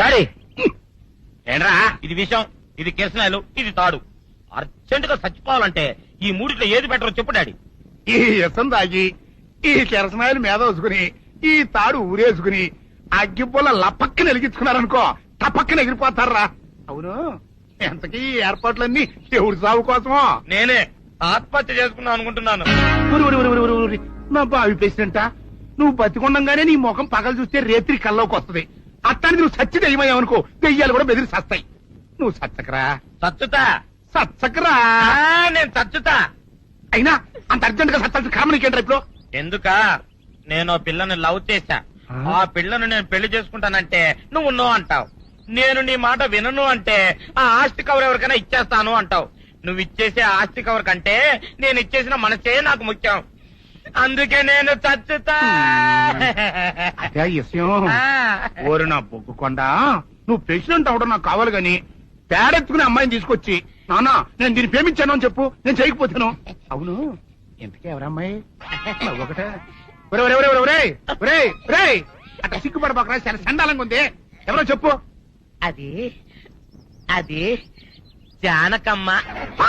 Daddy ఏంట్రా ఇది విషయం, ఇది కిరసనాయలు, ఇది తాడు. అర్జెంట్ గా చచ్చిపోవాలంటే ఈ మూడిట్లో ఏది బెటర్ చెప్పు డాడీ. ఈ ఇసం తాగి ఈ కిరసనాయలు మీద వేసుకుని ఈ తాడు ఊరేసుకుని అగ్గిపూల లపక్కన వెలిగించుకున్నారనుకో టపక్కన ఎగిరిపోతారా. అవును, ఎంతకీ ఈ ఏర్పాట్లన్నీ ఎవరి సాగు కోసమో? నేనే ఆత్మహత్య చేసుకున్నాను అనుకుంటున్నాను. ఊరి ఊరి ఊరి ఊరి ఊరి నా బావి పేసినంట. నువ్వు బతికొండంగానే నీ ముఖం పగలు చూస్తే రేత్రి కల్లోకి వస్తుంది. అత్తానికి నువ్వు సచ్చి దెయ్యమయ్యావనుకో దెయ్యాలు కూడా బెదిరి సస్తాయి. నువ్వు సచ్చకరా చచ్చుతా. సచ్చకరా. నేను చచ్చుతా. అయినా అంత అర్జెంట్ గా సత్తాల్సిన కర్మ నీకేంట్రా ఇప్పుడు? ఎందుక నేను పిల్లని లవ్ చేశా. ఆ పిల్లను నేను పెళ్లి చేసుకుంటానంటే నువ్వు నో అంటావు. నేను నీ మాట వినను అంటే ఆ ఆస్తి కవర్ ఎవరికైనా ఇచ్చేస్తాను అంటావు. నువ్వు ఇచ్చేసే ఆస్తి కవర్ కంటే నేను ఇచ్చేసిన మనసే నాకు ముఖ్యం. అందుకే నేను చచ్చుతా. అదే విషయం. ఓరు నా బొగ్గుకొండ, నువ్వు ప్రెసిడెంట్ అవడం నాకు కావాలి గాని పేడెత్తుకునే అమ్మాయిని తీసుకొచ్చి నానా నేను దీన్ని ప్రేమించాను అని చెప్పు, నేను చేయకపోతాను. అవును, ఇంతకీ ఎవరమ్మాయి? ఒకటే అట్లా సిగ్గుపడబోకరా, చాలా సండాలంగా ఉంది. ఎవరో చెప్పు. అది అది జానకమ్మ. ఆ!